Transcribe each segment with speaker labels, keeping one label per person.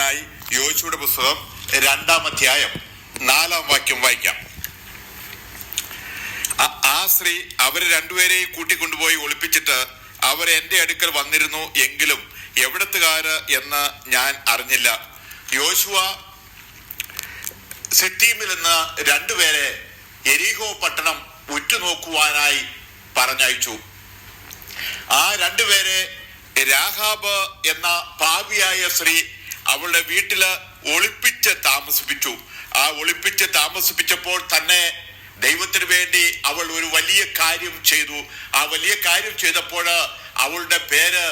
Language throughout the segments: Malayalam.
Speaker 1: വായിക്കാനായി യോശുവയുടെ പുസ്തകം 2-ാം അധ്യായം 4-ാം വാക്യം വായിക്കാം. ആ സ്ത്രീ അവരെ രണ്ടുപേരെയും കൂട്ടിക്കൊണ്ടുപോയി ഒളിപ്പിച്ചിട്ട് അവർ എന്റെ അടുക്കൽ വന്നിരുന്നു, എങ്കിലും എവിടത്തുകാര് എന്ന് ഞാൻ അറിഞ്ഞില്ല. യോശുവ സിറ്റീമിൽ നിന്ന് രണ്ടുപേരെ യെരിഹോ പട്ടണം ഉറ്റുനോക്കുവാനായി പറഞ്ഞയച്ചു. ആ രണ്ടുപേരെ രാഹാബ് എന്ന പാപിയായ സ്ത്രീ അവളുടെ വീട്ടില് ഒളിപ്പിച്ച് താമസിപ്പിച്ചു. ആ ഒളിപ്പിച്ച് താമസിപ്പിച്ചപ്പോൾ തന്നെ ദൈവത്തിന് വേണ്ടി അവൾ ഒരു വലിയ കാര്യം ചെയ്തു. ആ വലിയ കാര്യം ചെയ്തപ്പോൾ അവളുടെ പേര്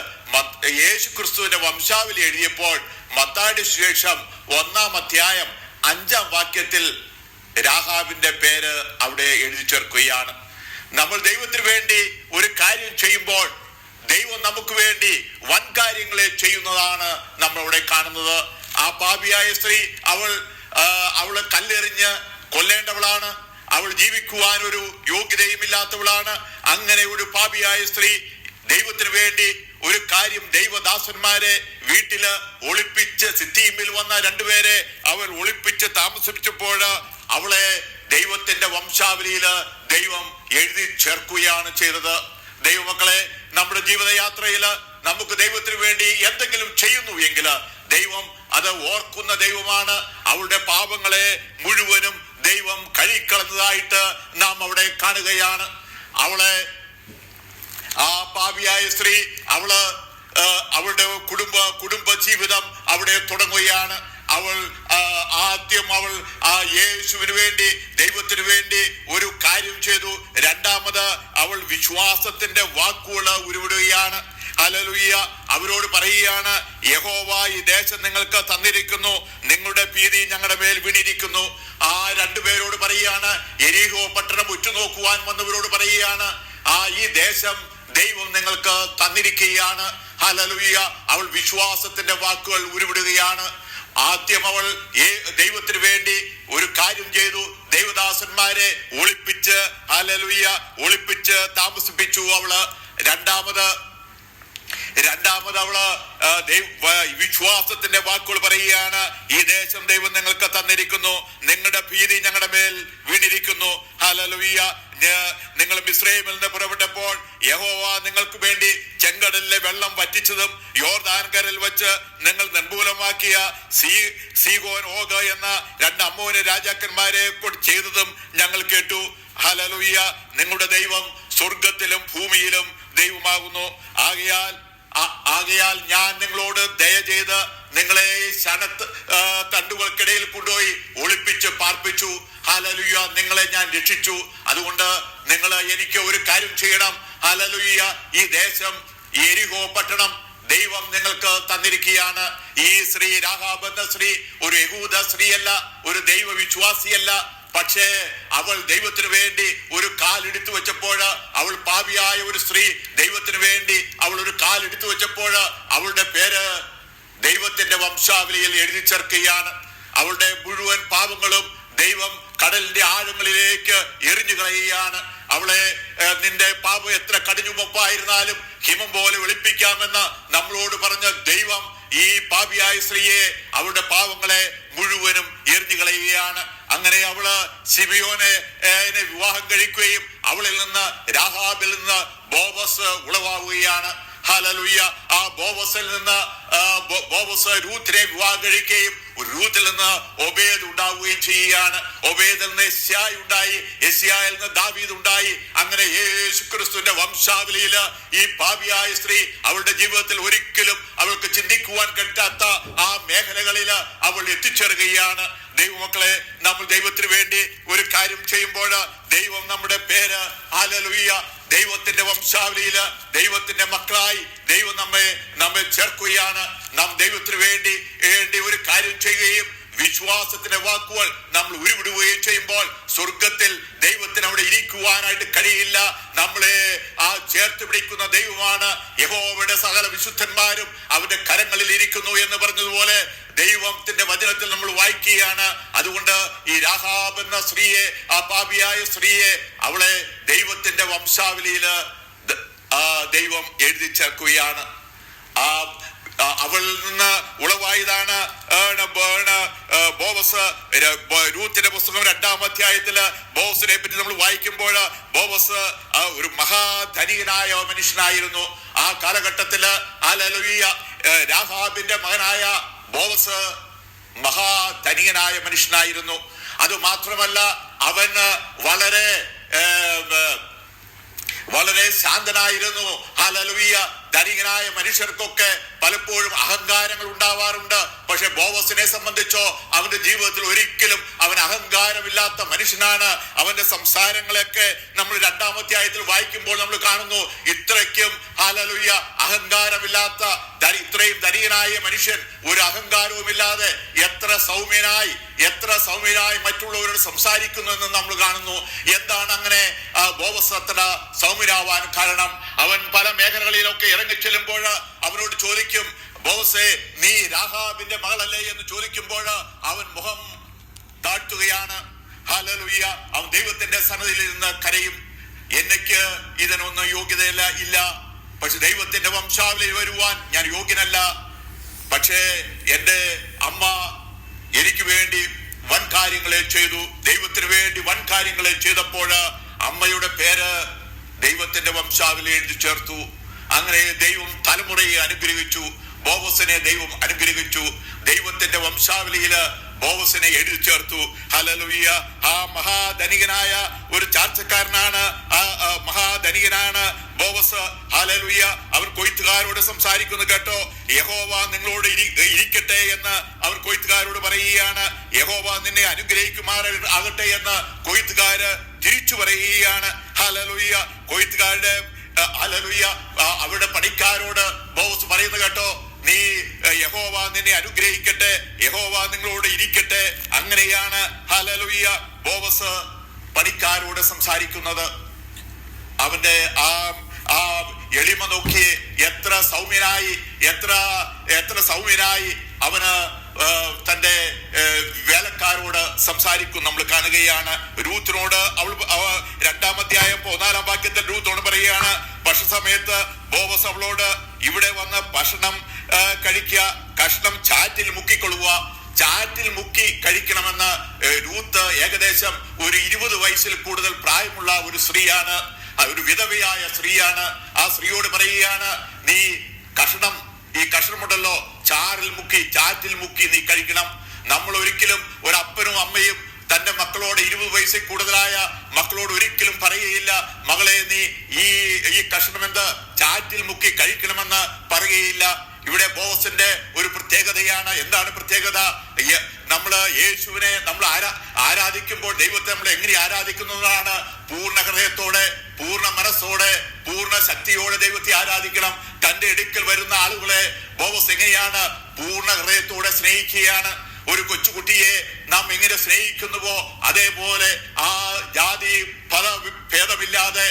Speaker 1: യേശു ക്രിസ്തുവിന്റെ വംശാവലി എഴുതിയപ്പോൾ മത്തായിയുടെ സുവിശേഷം 1-ാം അധ്യായം 5-ാം വാക്യത്തിൽ രാഹാബിന്റെ പേര് അവിടെ എഴുതി ചേർക്കുകയാണ്. നമ്മൾ ദൈവത്തിന് വേണ്ടി ഒരു കാര്യം ചെയ്യുമ്പോൾ ദൈവം നമുക്ക് വേണ്ടി വൻ കാര്യങ്ങളെ ചെയ്യുന്നതാണ് നമ്മളിവിടെ കാണുന്നത്. ആ പാപിയായ സ്ത്രീ അവള് കല്ലെറിഞ്ഞ് കൊല്ലേണ്ടവളാണ്. അവൾ ജീവിക്കുവാൻ ഒരു യോഗ്യതയും ഇല്ലാത്തവളാണ്. അങ്ങനെ ഒരു പാപിയായ സ്ത്രീ ദൈവത്തിന് വേണ്ടി ഒരു കാര്യം, ദൈവദാസന്മാരെ വീട്ടില് ഒളിപ്പിച്ച് സിറ്റീമിൽ വന്ന രണ്ടുപേരെ അവർ ഒളിപ്പിച്ച് താമസിപ്പിച്ചപ്പോൾ അവളെ ദൈവത്തിന്റെ വംശാവലിയില് ദൈവം എഴുതി ചേർക്കുകയാണ് ചെയ്തത്. ദൈവമക്കളെ, നമ്മുടെ ജീവിതയാത്രയില് നമുക്ക് ദൈവത്തിന് വേണ്ടി എന്തെങ്കിലും ചെയ്യുന്നു എങ്കിൽ ദൈവം അത് ഓർക്കുന്ന ദൈവമാണ്. അവളുടെ പാപങ്ങളെ മുഴുവനും ദൈവം കഴുകിക്കളഞ്ഞതായിട്ട് നാം അവിടെ കാണുകയാണ്. ആ പാപിയായ സ്ത്രീ അവളുടെ കുടുംബ ജീവിതം അവിടെ തുടങ്ങുകയാണ്. ആദ്യം ആ യേശുവിന് വേണ്ടി, ദൈവത്തിന് വേണ്ടി ഒരു കാര്യം ചെയ്തു. രണ്ടാമത് അവൾ വിശ്വാസത്തിന്റെ വാക്കുകൾ ഉരുവിടുകയാണ്. ഹല്ലേലൂയ. അവരോട് പറയുകയാണ്, യഹോവ ഈ ദേശം നിങ്ങൾക്ക് തന്നിരിക്കുന്നു, നിങ്ങളുടെ ഭീതി ഞങ്ങളുടെ മേൽ വീണിരിക്കുന്നു. ആ രണ്ടുപേരോട് പറയുകയാണ്, യെരിഹോ പട്ടണം ഉറ്റുനോക്കുവാൻ വന്നവരോട് പറയുകയാണ്, ഈ ദേശം ദൈവം നിങ്ങൾക്ക് തന്നിരിക്കുകയാണ്. ഹല്ലേലൂയ. അവൾ വിശ്വാസത്തിന്റെ വാക്കുകൾ ഉരുവിടുകയാണ്. ആദ്യം അവൾ ദൈവത്തിന് വേണ്ടി ഒരു കാര്യം ചെയ്തു. ദൈവദാസന്മാരെ ഒളിപ്പിച്ച് താമസിപ്പിച്ചു അവള്. രണ്ടാമത് അവള് വിശ്വാസത്തിന്റെ വാക്കുകൾ പറയുകയാണ്, ഈ ദേശം ദൈവം നിങ്ങൾക്ക് തന്നിരിക്കുന്നു, നിങ്ങളുടെ ഭീതി ഞങ്ങളുടെ മേൽ വീണിരിക്കുന്നു. ഹല്ലേലൂയ. നിങ്ങൾ മിസ്രയീമിൽ നിന്ന് പുറപ്പെട്ടപ്പോൾ യഹോവ നിങ്ങൾക്ക് വേണ്ടി ചെങ്കടലിലെ വെള്ളം വറ്റിച്ചതും യോർദാൻ കരയിൽ വെച്ച് നിങ്ങൾ നിർമൂലമാക്കിയ സീഹോൻ ഓഗ് എന്ന 2 അമ്മോന്യ രാജാക്കന്മാരെ ചെയ്തതും ഞങ്ങൾ കേട്ടു. ഹല്ലേലൂയ. നിങ്ങളുടെ ദൈവം സ്വർഗത്തിലും ഭൂമിയിലും ദൈവമാകുന്നു. ആകയാൽ ഞാൻ നിങ്ങളോട് ദയ ചെയ്ത് നിങ്ങളെ തണ്ടുകൾക്കിടയിൽ കൊണ്ടുപോയി ഒളിപ്പിച്ച് പാർപ്പിച്ചു. ഹല്ലേലൂയ. നിങ്ങളെ ഞാൻ രക്ഷിച്ചു. അതുകൊണ്ട് നിങ്ങൾ എനിക്ക് ഒരു കാര്യം ചെയ്യണം. ഹല്ലേലൂയ. ഈ ദേശം, യെരിഹോ പട്ടണം ദൈവം നിങ്ങൾക്ക് തന്നിരിക്കുകയാണ്. ഈ സ്ത്രീ, രാഹാബ് എന്ന സ്ത്രീ, ഒരു യഹൂദ സ്ത്രീയല്ല, ഒരു ദൈവ വിശ്വാസിയല്ല. പക്ഷേ അവൾ ദൈവത്തിന് വേണ്ടി ഒരു കാലെടുത്തു വെച്ചപ്പോൾ, അവൾ പാപിയായ ഒരു സ്ത്രീ ദൈവത്തിന് വേണ്ടി അവൾ ഒരു കാലെടുത്തു വെച്ചപ്പോൾ അവളുടെ പേര് ദൈവത്തിന്റെ വംശാവലിയിൽ എഴുതി ചേർക്കുകയാണ്. അവളുടെ മുഴുവൻ പാപങ്ങളും ദൈവം കടലിന്റെ ആഴങ്ങളിലേക്ക് എറിഞ്ഞു കളയുകയാണ്. നിന്റെ പാപം എത്ര കടിഞ്ഞുമൊപ്പായിരുന്നാലും ഹിമം പോലെ വെളുപ്പിക്കാമെന്ന് നമ്മളോട് പറഞ്ഞ ദൈവം ഈ പാപിയായ സ്ത്രീയെ, അവളുടെ പാവങ്ങളെ മുഴുവനും എറിഞ്ഞു കളയുകയാണ്. അങ്ങനെ അവള് ശിമിയോനെ വിവാഹം കഴിക്കുകയും അവളിൽ നിന്ന്, രാഹാബിൽ നിന്ന് ബോവസ് ഉളവാവുകയാണ്. ഹല്ലേലൂയ. ആ ബോവസിൽ നിന്ന് ബോവസ് രൂത്തിനെ വിവാഹം കഴിക്കുകയും രൂത്തിൽ നിന്ന് ഒബേദ് ഉണ്ടാവുകയും ചെയ്യുകയാണ്. ഒബേദിൽ നിന്ന് യെശയ്യാ ഉണ്ടായി, യെശയ്യായിൽ നിന്ന് ദാവീദ് ഉണ്ടായി. അങ്ങനെ യേശു ക്രിസ്തുവിന്റെ വംശാവലിയിൽ ഈ പാപിയായ സ്ത്രീ അവളുടെ ജീവിതത്തിൽ ഒരിക്കലും അവൾക്ക് ചിന്തിക്കുവാൻ കഴിയാത്ത ആ മേഖലകളിൽ അവൾ എത്തിച്ചേരുകയാണ്. ദൈവമക്കളെ, നമ്മൾ ദൈവത്തിന് വേണ്ടി ഒരു കാര്യം ചെയ്യുമ്പോൾ ദൈവം നമ്മുടെ പേര്, ഹല്ലേലൂയ, ദൈവത്തിന്റെ വംശാവലിയില് ദൈവത്തിന്റെ മക്കളായി ദൈവം നമ്മെ ചേർക്കുകയാണ്. നാം ദൈവത്തിന് വേണ്ടി ഒരു കാര്യം ചെയ്യുകയും വിശ്വാസത്തിന്റെ വാക്കുകൾ നമ്മൾ ഉരുവിടുകയും ചെയ്യുമ്പോൾ സ്വർഗത്തിൽ ദൈവത്തിന് അവിടെ ഇരിക്കുവാനായിട്ട് കഴിയില്ല. നമ്മളെ ചേർത്ത് പിടിക്കുന്ന ദൈവമാണ്. യഹോവയുടെ സകല വിശുദ്ധന്മാരും അവന്റെ കരങ്ങളിൽ ഇരിക്കുന്നു എന്ന് പറഞ്ഞതുപോലെ ദൈവത്തിന്റെ വചനത്തിൽ നമ്മൾ വായിക്കുകയാണ്. അതുകൊണ്ട് ഈ രാഹാബ് എന്ന സ്ത്രീയെ, ആ പാപിയായ സ്ത്രീയെ, അവളെ ദൈവത്തിന്റെ വംശാവലിയില് ദൈവം എഴുതി ചേർക്കുകയാണ്. അവളിൽ നിന്ന് ഉളവായതാണ് ബോവസ്. രൂത്തിന്റെ പുസ്തകം 2-ാം അധ്യായത്തില് ബോവസിനെ പറ്റി നമ്മൾ വായിക്കുമ്പോൾ ബോവസ് ഒരു മഹാധനികനായ മനുഷ്യനായിരുന്നു. ആ കാലഘട്ടത്തില് ഹല്ലേലൂയ രാഹാബിന്റെ മകനായ ബോവസ് മഹാധനികനായ മനുഷ്യനായിരുന്നു. അത് മാത്രമല്ല അവന് വളരെ ശാന്തനായിരുന്നു. ഹല്ലേലൂയ. ധനികനായ മനുഷ്യർക്കൊക്കെ പലപ്പോഴും അഹങ്കാരങ്ങൾ ഉണ്ടാവാറുണ്ട്. പക്ഷെ ബോവസിനെ സംബന്ധിച്ചോ അവന്റെ ജീവിതത്തിൽ ഒരിക്കലും അവൻ അഹങ്കാരമില്ലാത്ത മനുഷ്യനാണ്. അവന്റെ സംസാരങ്ങളൊക്കെ നമ്മൾ 2-ാം അധ്യായത്തിൽ വായിക്കുമ്പോൾ നമ്മൾ കാണുന്നു ഇത്രയ്ക്കും ഹല്ലേലൂയ അഹങ്കാരമില്ലാത്ത ഇത്രയും ധനികനായ മനുഷ്യൻ ഒരു അഹങ്കാരവുമില്ലാതെ എത്ര സൗമ്യനായി മറ്റുള്ളവരോട് സംസാരിക്കുന്നു എന്ന് നമ്മൾ കാണുന്നു. എന്താണ് അങ്ങനെ ബോവസ് അത്ര സൗമ്യനാവാൻ കാരണം? അവൻ പല മേഖലകളിലൊക്കെ ഇറങ്ങിച്ചെല്ലുമ്പോൾ അവനോട് ചോദിക്കും, ബോവസേ നീ രാഹാബിന്റെ മകളല്ലേ എന്ന് ചോദിക്കുമ്പോൾ അവൻ മുഖം താഴ്ത്തുകയാണ്. ഹല്ലേലൂയ. അവൻ ദൈവത്തിന്റെ സന്നിധിയിൽ നിന്ന് കരയും. എനിക്ക് ഇതിനൊന്നും യോഗ്യതയില്ല. പക്ഷെ ദൈവത്തിന്റെ വംശാവലിയിൽ വരുവാൻ ഞാൻ യോഗ്യനല്ല. പക്ഷേ എന്റെ അമ്മ എനിക്ക് വേണ്ടി വൻ കാര്യങ്ങളെ ചെയ്തു. ദൈവത്തിന് വേണ്ടി വൻ കാര്യങ്ങളെ ചെയ്തപ്പോൾ അമ്മയുടെ പേര് ദൈവത്തിന്റെ വംശാവലിൽ എഴുതി ചേർത്തു. അങ്ങനെ ദൈവം തലമുറയെ അനുഗ്രഹിച്ചു. ബോവസിനെ ദൈവം അനുഗ്രഹിച്ചു. ദൈവത്തിന്റെ വംശാവലിയില് ബോവസിനെ എഴുതി ചേർത്തു. ഹല്ലേലൂയ. ആ മഹാധനികനായ ഒരു ചാർച്ചക്കാരനാണ്, മഹാധനികനാണ് ബോവസ്. ഹല്ലേലൂയ. അവർ കൊയ്ത്തുകാരോട് സംസാരിക്കുന്നു കേട്ടോ. യഹോവ നിങ്ങളോട് ഇരിക്കട്ടെ എന്ന് അവർ കൊയ്ത്തുകാരോട് പറയുകയാണ്. യഹോവ നിന്നെ അനുഗ്രഹിക്കുമാറാകട്ടെ എന്ന് കൊയ്ത്തുകാര് തിരിച്ചു പറയുകയാണ്. ഹല്ലേലൂയ. കൊയ്ത്തുകാരുടെ ഹല്ലേലൂയ അവരുടെ പണിക്കാരോട് ബോവസ് പറയുന്നു കേട്ടോ, നീ യഹോവ നിന്നെ അനുഗ്രഹിക്കട്ടെ, യഹോവ നിങ്ങളോട് ഇരിക്കട്ടെ. അങ്ങനെയാണ് ഹല്ലേലൂയ ബോവസ് പണിക്കാരോട് സംസാരിക്കുന്നത്. അവന്റെ ആ എളിമ നോക്കി എത്ര സൗമ്യനായി അവന് തന്റെ വേലക്കാരോട് സംസാരിക്കും നമ്മൾ കാണുകയാണ്. രൂത്തിനോട് അവൾ 2-ാം അധ്യായം 14-ാം വാക്യത്തിൽ രൂത്തോട് പറയുകയാണ്, ഭക്ഷണ സമയത്ത് ബോവസ് അവളോട് ഇവിടെ വന്ന് ഭക്ഷണം കഴിക്കുക, കഷ്ണം ചാറ്റിൽ മുക്കിക്കൊള്ളുക. ചാറ്റിൽ മുക്കി കഴിക്കണമെന്ന് രൂത്ത് ഏകദേശം ഒരു 20 വയസ്സിൽ കൂടുതൽ പ്രായമുള്ള ഒരു സ്ത്രീയാണ്, ഒരു വിധവയായ സ്ത്രീയാണ്. ആ സ്ത്രീയോട് പറയുകയാണ്, നീ ഈ കഷ്ണമുണ്ടല്ലോ ചാറ്റിൽ മുക്കി നീ കഴിക്കണം. നമ്മൾ ഒരിക്കലും ഒരപ്പനും അമ്മയും തന്റെ മക്കളോട് 20 വയസ്സിൽ കൂടുതലായ മക്കളോട് ഒരിക്കലും പറയുകയില്ല, മകളെ നീ ഈ കഷ്ണം ചാറ്റിൽ മുക്കി കഴിക്കണമെന്ന് പറയുകയില്ല. ഇവിടെ ബോവസിന്റെ ഒരു പ്രത്യേകതയാണ്. എന്താണ് പ്രത്യേകത? നമ്മള് യേശുവിനെ നമ്മൾ ആരാധിക്കുമ്പോൾ ദൈവത്തെ നമ്മൾ എങ്ങനെ ആരാധിക്കുന്നതാണ്? പൂർണ്ണ ഹൃദയത്തോടെ, പൂർണ്ണ മനസ്സോടെ, പൂർണ്ണ ശക്തിയോടെ ദൈവത്തെ ആരാധിക്കണം. തന്റെ അടുക്കൽ വരുന്ന ആളുകളെ ബോവസ് എങ്ങനെയാണ്? പൂർണ്ണ ഹൃദയത്തോടെ സ്നേഹിക്കുകയാണ്. ഒരു കൊച്ചുകുട്ടിയെ നാം എങ്ങനെ സ്നേഹിക്കുന്നുവോ അതേപോലെ ആ ജാതി ഭേദമില്ലാതെ,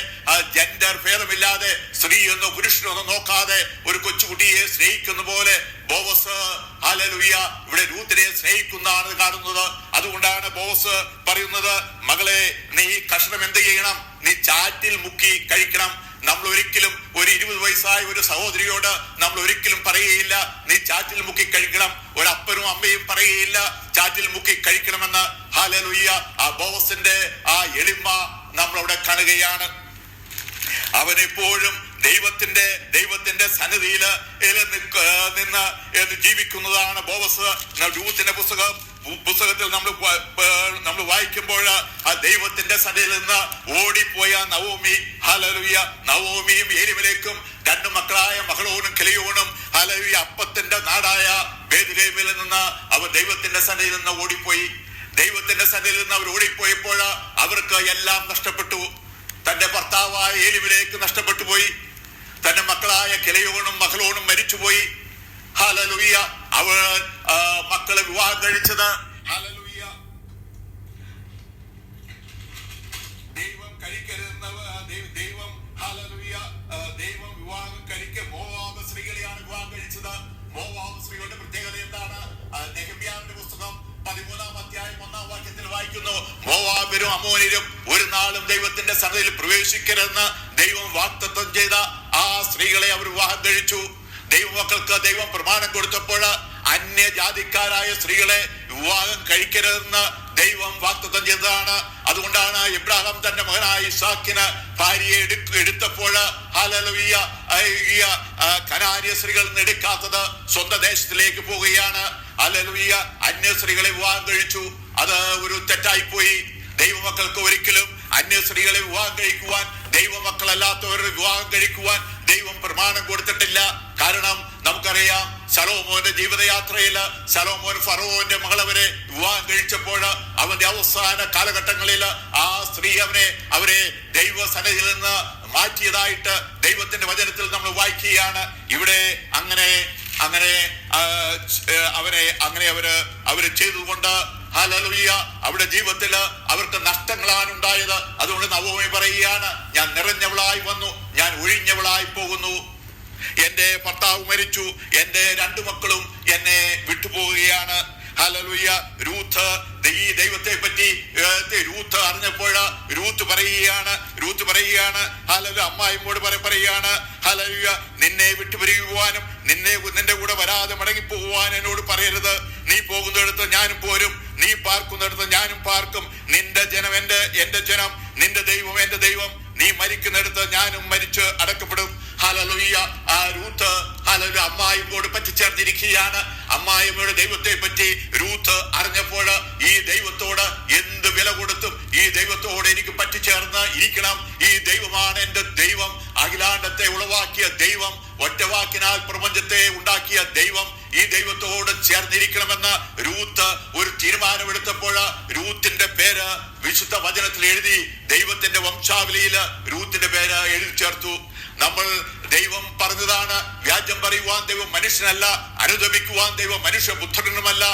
Speaker 1: ജെൻഡർ ഭേദമില്ലാതെ, സ്ത്രീ എന്നോ പുരുഷനൊന്നും നോക്കാതെ ഒരു കൊച്ചുകുട്ടിയെ സ്നേഹിക്കുന്ന പോലെ ബോവസ് ഹല്ലേലൂയ ഇവിടെ രൂത്തിനെ സ്നേഹിക്കുന്നതാണ് കാണുന്നത്. അതുകൊണ്ടാണ് ബോവസ് പറയുന്നത്, മകളെ നീ കഷ്ണം എന്ത് ചെയ്യണം? നീ ചാറ്റിൽ മുക്കി കഴിക്കണം. നമ്മൾ ഒരിക്കലും ഒരു 20 വയസ്സായ ഒരു സഹോദരിയോട് നമ്മൾ ഒരിക്കലും പറയുകയില്ല, നീ ചാറ്റിൽ മുക്കി കഴിക്കണം. ഒരപ്പനും അമ്മയും പറയുകയില്ല ചാറ്റിൽ മുക്കി കഴിക്കണമെന്ന്. ഹല്ലേലൂയ. ആ ബോവസിന്റെ ആ എളിമ നമ്മളവിടെ കാണുകയാണ്. അവനെപ്പോഴും ദൈവത്തിന്റെ സന്നിധിയിൽ നിന്ന് ജീവിക്കുന്നതാണ് ബോവസ്. രൂത്തിന്റെ പുസ്തകത്തിൽ നമ്മൾ വായിക്കുമ്പോൾ ആ ദൈവത്തിന്റെ സന്നിധിയിൽ നിന്ന് ഓടിപ്പോയ നവോമി, ഹല്ലേലൂയ, നവോമിയും ഏലിമലേക്കും 2 മക്കളായ മഹ്ലോനും കിലെയോനും ഹല്ലേലൂയ അപ്പത്തിന്റെ നാടായ ബേത്ലേഹേമിൽ നിന്ന് അവർ ദൈവത്തിന്റെ സന്നിധിയിൽ നിന്ന് ഓടിപ്പോയി. ദൈവത്തിന്റെ സന്നിധിയിൽ നിന്ന് അവർ ഓടിപ്പോയപ്പോൾ അവർക്ക് എല്ലാം നഷ്ടപ്പെട്ടു. തന്റെ ഭർത്താവായ ഏലിമലേക്ക് നഷ്ടപ്പെട്ടു പോയി. തന്റെ മക്കളായ കിലെയോനും മഹ്ലോനും മരിച്ചുപോയി. ഹല്ലേലൂയ. അവർ മക്കളെ വിവാഹം കഴിച്ചത് ഹല്ലേലൂയ ദൈവം വിവാഹം കഴിക്കുക മോവാബ് സ്ത്രീകളെയാണ് വിവാഹം കഴിച്ചത്. മോവാബ് സ്ത്രീകളുടെ പ്രത്യേകത എന്താണ്? നെഹെമ്യാവിന്റെ പുസ്തകം 13-ാം അധ്യായം 1-ാം വാക്യത്തിൽ വായിക്കുന്നു, മോവാബിനും അമ്മോന്യരും ഒരു നാളും ദൈവത്തിന്റെ സന്നിധിയിൽ പ്രവേശിക്കരുതെന്ന് ദൈവം വാഗ്ദത്തം ചെയ്ത ആ സ്ത്രീകളെ അവർ വിവാഹം കഴിച്ചു. ദൈവമക്കൾക്ക് ദൈവം പ്രമാണം കൊടുത്തപ്പോൾ അന്യജാതിക്കാരായ സ്ത്രീകളെ വിവാഹം കഴിക്കരുതെന്ന് ദൈവം വാഗ്ദത്തം ചെയ്തതാണ്. അതുകൊണ്ടാണ് ഇബ്രാഹിം തന്റെ മകനായ ഇസാക്കിന് ഭാര്യയെ എടുത്തപ്പോൾ ഹല്ലേലൂയ കനാന്യ സ്ത്രീകൾ എടുക്കാത്തത് സ്വന്തം ദേശത്തിലേക്ക് പോവുകയാണ്. ഹല്ലേലൂയ അന്യ സ്ത്രീകളെ വിവാഹം കഴിച്ചു. അത് ഒരു തെറ്റായിപ്പോയി. ദൈവമക്കൾക്ക് ഒരിക്കലും അന്യ സ്ത്രീകളെ വിവാഹം കഴിക്കുവാൻ, ദൈവമക്കളല്ലാത്തവരുടെ വിവാഹം കഴിക്കുവാൻ ദൈവം പ്രമാണം കൊടുത്തിട്ടില്ല. കാരണം നമുക്കറിയാം, ശലോമോന്റെ ജീവിതയാത്രയില് ശലോമോൻ ഫറവോന്റെ മകളവരെ വിവാഹം കഴിച്ചപ്പോൾ അവന്റെ അവസാന കാലഘട്ടങ്ങളിൽ ആ സ്ത്രീ അവരെ ദൈവസന്നിധിയിൽ നിന്ന് മാറ്റിയതായിട്ട് ദൈവത്തിന്റെ വചനത്തിൽ നമ്മൾ വായിക്കുകയാണ്. ഇവിടെ അങ്ങനെ അവര് ചെയ്തുകൊണ്ട് ഹല്ലേലൂയ അവരുടെ ജീവിതത്തിൽ അവർക്ക് നഷ്ടങ്ങളാണ് ഉണ്ടായത്. അതുകൊണ്ട് നവോമി പറയുകയാണ്, ഞാൻ നിറഞ്ഞവളായി വന്നു, ഞാൻ ഒഴിഞ്ഞവളായി പോകുന്നു. എന്റെ ഭർത്താവ് മരിച്ചു, എന്റെ 2 മക്കളും എന്നെ വിട്ടുപോവുകയാണ്. ഹല്ലേലൂയ രൂത്ത് ഈ ദൈവത്തെ പറ്റി രൂത്ത് അറിഞ്ഞപ്പോൾ രൂത്ത് പറയുകയാണ് ഹല്ലേലൂയ അമ്മായിയോട് പറയുകയാണ്, ഹല്ലേലൂയ നിന്നെ വിട്ടുപിരിയുവാനും നിന്റെ കൂടെ വരാതെ മടങ്ങി പോകുവാൻ എന്നോട് പറയരുത്. നീ പോകുന്നിടത്ത് ഞാനും പോരും, നീ പാർക്കുന്നിടത്ത് ഞാനും പാർക്കും. നിന്റെ ജനം എന്റെ ജനം, നിന്റെ ദൈവം എന്റെ ദൈവം. നീ മരിക്കുന്നിടത്ത് ഞാനും മരിച്ച് അടക്കപ്പെടും. ഹല്ലേലൂയ ആ രൂത്ത് ഹല്ലേലൂയ അമ്മായിയോട് പറ്റിച്ചേർന്നിരിക്കുകയാണ്. അമ്മായിയുടെ ദൈവത്തെ പറ്റി രൂത്ത് അറിഞ്ഞപ്പോൾ ഈ ദൈവത്തോട് എന്ത് വില കൊടുത്തും ഈ ദൈവത്തോട് എനിക്ക് പറ്റിച്ചേർന്ന് ഇരിക്കണം. ഈ ദൈവമാണ് എന്റെ ദൈവം, അഖിലാണ്ടത്തെ ഉളവാക്കിയ ദൈവം, ഒറ്റവാക്കിനാൽ പ്രപഞ്ചത്തെ ഉണ്ടാക്കിയ ദൈവം. ഈ ദൈവത്തോട് ചേർന്നിരിക്കണമെന്ന് രൂത്ത് ഒരു തീരുമാനമെടുത്തപ്പോൾ രൂത്തിന്റെ പേര് വിശുദ്ധ വചനത്തിൽ എഴുതി ദൈവത്തിന്റെ വംശാവലിയിൽ രൂത്തിന്റെ പേര് എഴുതി ചേർത്തു. നമ്മൾ ദൈവം പറഞ്ഞതാണ്, വ്യാജം പറയുവാൻ ദൈവം മനുഷ്യനല്ല, അനുദപിക്കുവാൻ ദൈവം മനുഷ്യപുത്രനുമല്ല.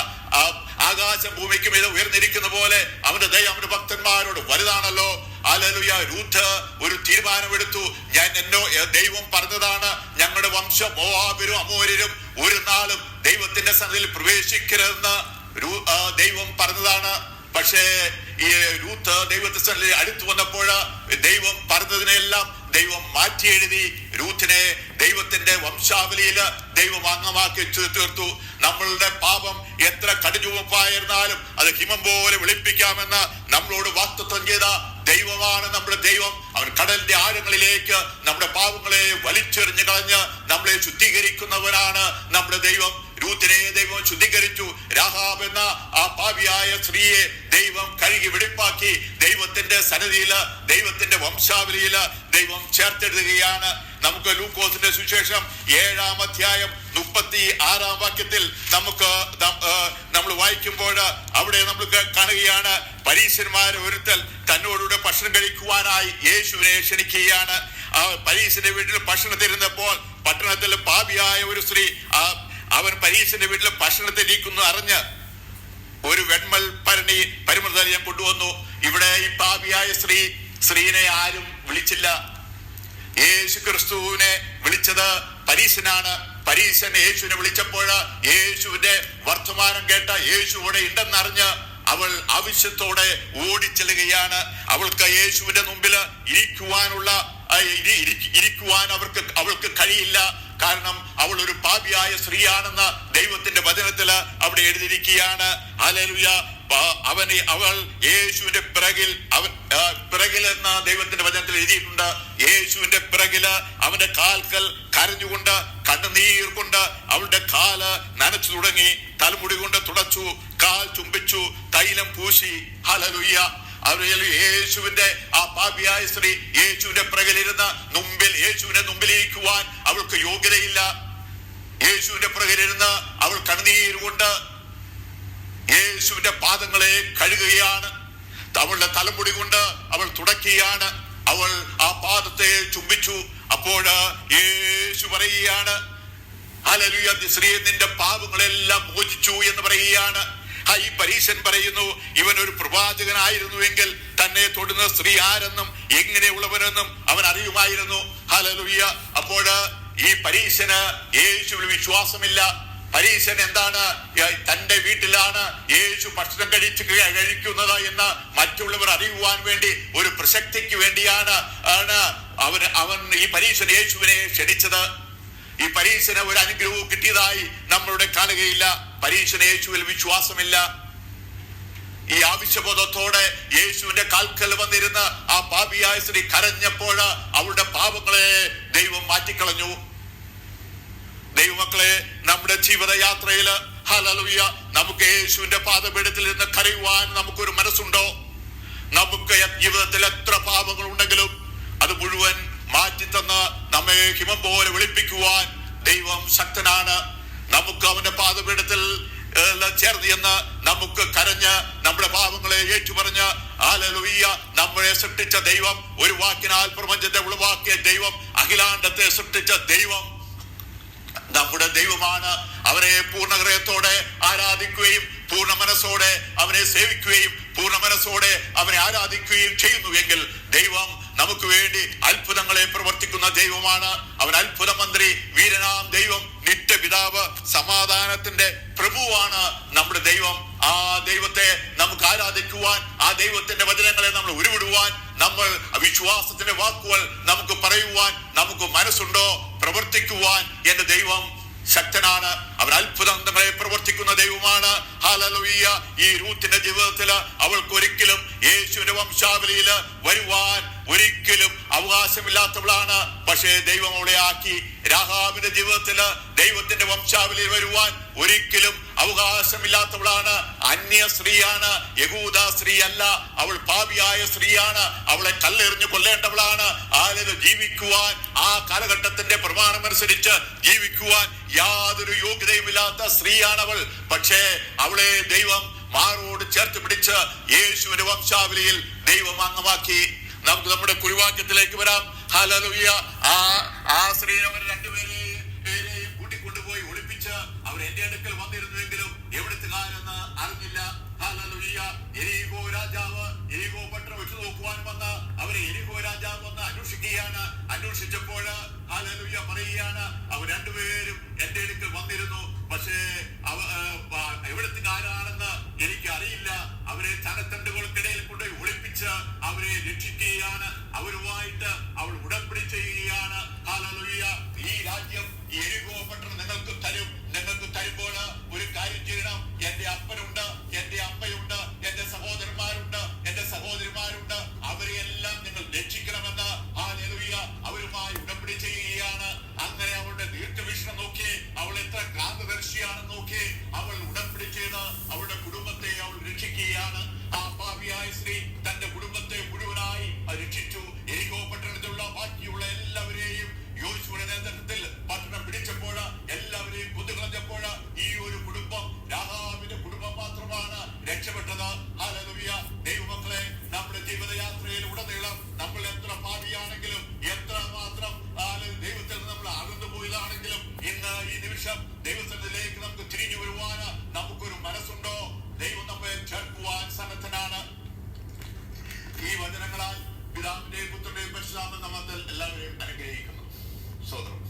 Speaker 1: ആകാശം ഭൂമിക്കും ഇത് ഉയർന്നിരിക്കുന്ന പോലെ അവന്റെ ദയ അവന്റെ ഭക്തന്മാരോട് വലുതാണല്ലോ. ഹല്ലേലൂയ രൂത്ത് ഒരു തീരുമാനമെടുത്തു, ദൈവം പറഞ്ഞതാണ് ഞങ്ങളുടെ വംശം മോവാബിരും അമോര്യരും ഒരു നാളും ദൈവത്തിന്റെ സന്നിധിയിൽ പ്രവേശിക്കരുതെന്ന് ദൈവം പറഞ്ഞതാണ്. പക്ഷേ ഈ രൂത്ത് ദൈവത്തിന്റെ സന്നിധിയിൽ അടുത്തു വന്നപ്പോൾ ദൈവം പറഞ്ഞതിനെല്ലാം ദൈവം മാറ്റി എഴുതി രൂത്തിനെ ദൈവത്തിന്റെ വംശാവലിയിൽ ദൈവം അംഗമാക്കി തീർത്തു. നമ്മളുടെ പാപം എത്ര കടുചുവപ്പായിരുന്നാലും അത് ഹിമം പോലെ വെളുപ്പിക്കാമെന്ന് നമ്മളോട് വാഗ്ദത്തം ചെയ്ത ദൈവമാണ് നമ്മുടെ ദൈവം. അവൻ കടലിന്റെ ആഴങ്ങളിലേക്ക് നമ്മുടെ പാപങ്ങളെ വലിച്ചെറിഞ്ഞു കളഞ്ഞ് നമ്മളെ ശുദ്ധീകരിക്കുന്നവനാണ് നമ്മുടെ ദൈവം. രൂത്തിനെ ദൈവം ശുദ്ധീകരിച്ചു. രാഹാബ് എന്ന ആ പാപിയായ സ്ത്രീയെ ദൈവം കഴുകി വെടിപ്പാക്കി ദൈവത്തിന്റെ സന്നിധിയില് ദൈവത്തിന്റെ വംശാവലിയില് ദൈവം ചേർത്തെടുക്കുകയാണ്. നമുക്ക് ലൂക്കോസിന്റെ സുവിശേഷം 7-ാം അധ്യായം 36-ാം വാക്യത്തിൽ നമ്മൾ വായിക്കുമ്പോൾ അവിടെ നമുക്ക് കാണുകയാണ്, പരീശന്മാരെ ഒരുത്തൽ തന്നോടുകൂടെ ഭക്ഷണം കഴിക്കുവാനായി യേശുവിനെ ക്ഷണിക്കുകയാണ്. ആ പരീശന്റെ വീട്ടിൽ ഭക്ഷണത്തിരുന്നപ്പോൾ പട്ടണത്തിൽ പാപിയായ ഒരു സ്ത്രീ അവൻ പരീശന്റെ വീട്ടിൽ ഭക്ഷണത്തിരിക്കുന്നു അറിഞ്ഞ് ഒരു വെൺമൽ പരിമൃതലയം കൊണ്ടുവന്നു. ഇവിടെ ഈ പാപിയായ സ്ത്രീനെ ആരും വിളിച്ചില്ല. യേശു ക്രിസ്തുവിനെ വിളിച്ചത് പരീശനാണ്. പരീശൻ യേശുവിനെ വിളിച്ചപ്പോൾ യേശുവിന്റെ വർത്തമാനം കേട്ട യേശു ഇവിടെ ഉണ്ടെന്നറിഞ്ഞ് അവൾ ആവശ്യത്തോടെ ഓടിച്ചെല്ലുകയാണ്. അവൾക്ക് യേശുവിന്റെ മുമ്പിൽ ഇരിക്കുവാൻ അവൾക്ക് കഴിയില്ല. കാരണം അവൾ ഒരു പാപിയായ സ്ത്രീയാണെന്ന് ദൈവത്തിന്റെ വചനത്തിൽ അവിടെ എഴുതിയിരിക്കുകയാണ്. ഹല്ലേലൂയ അവൾ യേശുവിന്റെ പിറകിൽ എന്ന ദൈവത്തിന്റെ വചനത്തിൽ എഴുതിയിട്ടുണ്ട്. യേശുവിന്റെ പിറകില് അവന്റെ കാൽക്കൽ കരഞ്ഞുകൊണ്ട് കണ്ണുനീർ കൊണ്ട് അവളുടെ കാല് നനച്ചു തുടങ്ങി. തലമുടി കൊണ്ട് തുടച്ചു, കാൽ ചുംബിച്ചു, തൈലം പൂശി. ഹല്ലേലൂയ യേശുവിന്റെ ആ പാപിയായ സ്ത്രീ യേശുവിന്റെ പിറകിലിരുന്ന് യേശുവിന്റെ മുമ്പിലിരിക്കുവാൻ അവൾക്ക് യോഗ്യതയില്ല. യേശുവിന്റെ പിറകിലിരുന്ന് അവൾ കണ്ണുനീർ കൊണ്ട് യേശുവിന്റെ പാദങ്ങളെ കഴുകുകയാണ്. അവളുടെ തലമുടി കൊണ്ട് അവൾ തുടക്കുകയാണ്. അവൾ ആ പാദത്തെ ചുംബിച്ചു. അപ്പോൾ യേശു പറയുകയാണ്, ഹല്ലേലൂയ സ്ത്രീ നിന്റെ പാപങ്ങളെല്ലാം മോചിച്ചു എന്ന് പറയുകയാണ്. ഈ പരീശൻ പറയുന്നു, ഇവൻ ഒരു പ്രവാചകനായിരുന്നുവെങ്കിൽ തന്നെ തൊടുന്ന സ്ത്രീ ആരെന്നും എങ്ങനെയുള്ളവരെന്നും അവൻ അറിയുമായിരുന്നു. ഹല്ലേലൂയ അപ്പോൾ ഈ പരീശന് യേശുവിൽ വിശ്വാസമില്ല. പരീശൻ എന്താണ്, തന്റെ വീട്ടിലാണ് യേശു ഭക്ഷണം കഴിക്കുന്നത് എന്ന് മറ്റുള്ളവർ അറിയുവാൻ വേണ്ടി ഒരു പ്രസക്തിക്ക് വേണ്ടിയാണ് അവൻ ഈ പരീശൻ യേശുവിനെ ക്ഷണിച്ചത്. ഈ പരീശന് ഒരു അനുഗ്രഹവും കിട്ടിയതായി നമ്മളുടെ കാണുകയില്ല. പരീശന് യേശുവിൽ വിശ്വാസമില്ല. ഈ ആവശ്യബോധത്തോടെ യേശുവിന്റെ കാൽക്കൽ വന്നിരുന്ന ആ പാപിയായ സ്ത്രീ കരഞ്ഞപ്പോൾ അവളുടെ പാപങ്ങളെ ദൈവം മാറ്റിക്കളഞ്ഞു. ദൈവമക്കളെ, നമ്മുടെ ജീവിതയാത്രയിൽ ഹല്ലേലൂയ നമുക്ക് യേശുവിന്റെ പാദപീഠത്തിൽ നിന്ന് കരയുവാൻ നമുക്കൊരു മനസ്സുണ്ടോ? നമുക്ക് ജീവിതത്തിൽ എത്ര പാപങ്ങൾ ഉണ്ടെങ്കിലും അത് മുഴുവൻ മാറ്റിത്തന്ന് നമ്മെ ഹിമം പോലെ വെളുപ്പിക്കുവാൻ ദൈവം ശക്തനാണ്. നമുക്ക് അവന്റെ പാദപീഠത്തിൽ ചേർന്ന് എന്ന് നമുക്ക് കരഞ്ഞ് നമ്മുടെ പാപങ്ങളെ ഏറ്റുപറഞ്ഞ് ഹല്ലേലൂയ നമ്മളെ സൃഷ്ടിച്ച ദൈവം, ഒരു വാക്കിനാൽ പ്രപഞ്ചത്തെ ഉളവാക്കിയ ദൈവം, അഖിലാണ്ടത്തെ സൃഷ്ടിച്ച ദൈവം നമ്മുടെ ദൈവമാണ്. അവനെ പൂർണ്ണ ഹൃദയത്തോടെ ആരാധിക്കുകയും പൂർണ്ണ മനസ്സോടെ അവനെ സേവിക്കുകയും പൂർണ്ണ മനസ്സോടെ അവനെ ആരാധിക്കുകയും ചെയ്യുന്നുവെങ്കിൽ ദൈവം നമുക്ക് വേണ്ടി അത്ഭുതങ്ങളെ പ്രവർത്തിക്കുന്ന ദൈവമാണ്. അവൻ അത്ഭുത മന്ത്രി, വീരനാം ദൈവം, നിത്യപിതാവ്, സമാധാനത്തിന്റെ പ്രഭുവാണ് നമ്മുടെ ദൈവം. ആ ദൈവത്തെ നമുക്ക് ആരാധിക്കുവാൻ, ആ ദൈവത്തിന്റെ വചനങ്ങളെ നമ്മൾ ഉരുവിടുവാൻ, നമ്മൾ വിശ്വാസത്തിന്റെ വാക്കുകൾ നമുക്ക് പറയുവാൻ നമുക്ക് മനസ്സുണ്ടോ? പ്രവർത്തിക്കുവാൻ എന്റെ ദൈവം ശക്തനാണ്. അവൻ അത്ഭുതങ്ങളെ പ്രവർത്തിക്കുന്ന ദൈവമാണ്. ഹല്ലേലൂയ. ഈ രൂത്തിന്റെ ജീവിതത്തിൽ അവൾക്ക് ഒരിക്കലും യേശുവിന്റെ വംശാവലിയിൽ വരുവാൻ ഒരിക്കലും അവകാശമില്ലാത്തവളാണ്. പക്ഷേ ദൈവം അവളെ ആക്കി. രാഹാബിന്റെ ജീവിതത്തിൽ ദൈവത്തിന്റെ വംശാവലിയിൽ വരുവാൻ ഒരിക്കലും അവകാശമില്ലാത്തവളാണ്. അന്യ സ്ത്രീയാണ്, യഹൂദ സ്ത്രീ അല്ല. അവൾ പാപിയായ സ്ത്രീയാണ്. അവളെ കല്ലെറിഞ്ഞു കൊല്ലേണ്ടവളാണ്. ജീവിക്കുവാൻ, ആ കാലഘട്ടത്തിന്റെ പ്രമാണമനുസരിച്ച് ജീവിക്കുവാൻ യാതൊരു യോഗ്യതയുമില്ലാത്ത സ്ത്രീയാണവൾ. പക്ഷേ അവളെ ദൈവം മാറോട് ചേർത്ത് പിടിച്ച് യേശുവിന്റെ വംശാവലിയിൽ ദൈവം അംഗമാക്കി. നമുക്ക് നമ്മുടെ കുറിവാക്യത്തിലേക്ക് വരാം. ഹല്ലേലൂയ. ആ സ്ത്രീയെ അവർ രണ്ടുപേരെയും കൂട്ടിക്കൊണ്ടുപോയി ഒളിപ്പിച്ച് അവർ എന്റെ അടുക്കൽ വന്നിരുന്നുവെങ്കിലും എവിടുത്തുകാരെന്ന് അറിഞ്ഞില്ല. ഹല്ലേലൂയ. യെരിഹോ രാജാവ് യെരിഹോ പട്ടണം വെച്ച് നോക്കുവാൻ വന്ന് അവരെ യെരിഹോ രാജാവ് വന്ന് അന്വേഷിക്കുകയാണ്. അന്വേഷിച്ചപ്പോൾ ഹല്ലേലൂയ പറയുകയാണ്, അവർ രണ്ടുപേരും എന്റെ അടുക്കൽ വന്നിരുന്നു, പക്ഷേ എവിടുത്തുകാരാണെന്ന് എനിക്ക് അറിയില്ല. അവരെ ചണത്തണ്ടുകൾക്കിടയിൽ കൊണ്ടുപോയി ഒളിപ്പിച്ച് അവരെ രക്ഷിക്കുകയാണ്. അവരുമായിട്ട് അവൾ ഉടമ്പടി ചെയ്യുകയാണ്. ഹല്ലേലൂയ. ഈ രാജ്യം, യെരിഹോ പട്ടണം നിങ്ങൾക്ക് തരും. നിങ്ങൾക്ക് തരുമ്പോൾ ഒരു കാര്യം ചെയ്യണം. എന്റെ അപ്പനുണ്ട്, എന്റെ അമ്മയുണ്ട്, എന്റെ സഹോദരന്മാരുണ്ട്, എന്റെ സഹോദരിമാരുണ്ട്. അവരെയെല്ലാം നിങ്ങൾ രക്ഷിക്കണമെന്ന് ഹല്ലേലൂയ അവരുമായി ഉടമ്പടി ചെയ്യുകയാണ്. അങ്ങനെ അവളുടെ ദീർഘവീക്ഷണം നോക്കി, അവൾ എത്ര ക്രാന്തദർശിയാണെന്ന് നോക്കി അവൾ ഉടമ്പടി ചെയ്ത് അവളുടെ കുടുംബത്തെ അവൾ രക്ഷിക്കുകയാണ്. ആ പാപിയായ സ്ത്രീ തന്റെ കുടുംബത്തെ മുഴുവനായി രക്ഷിച്ചു. യെരിഹോ പട്ടണത്തിലുള്ള ബാക്കിയുള്ള എല്ലാവരെയും യോശുവയുടെ നേതൃത്വത്തിൽ പട്ടണം പിടിച്ചപ്പോൾ എല്ലാവരെയും കൊന്നുകളഞ്ഞപ്പോൾ ഈ ഒരു കുടുംബം, രാഹാബിന്റെ കുടുംബം മാത്രമാണ് രക്ഷപ്പെട്ടത്. ഹല്ലേലൂയ. ദൈവമക്കളെ, നമ്മുടെ ജീവിതയാത്രയിൽ ഉടനീളം നമ്മൾ എത്ര പാപിയാണെങ്കിലും, എത്ര മാത്രം ദൈവത്തിൽ നിന്ന് നമ്മൾ അകന്നു പോയതാണെങ്കിലും, ഇന്ന് ഈ നിമിഷം ദൈവത്തിലേക്ക് നമുക്ക് തിരിഞ്ഞു വരുവാൻ നമുക്കൊരു മനസ്സുണ്ടോ? ദൈവം നമ്മെ ചേർക്കുവാൻ സന്നദ്ധനാണ്. ഈ വചനങ്ങളാൽ പിതാവിന്റെയും പുത്രന്റെയും പരിശുദ്ധാത്മാവിന്റെ നാമത്തിൽ എല്ലാവരെയും അനുഗ്രഹിക്കുന്നു. സ്തോത്രം.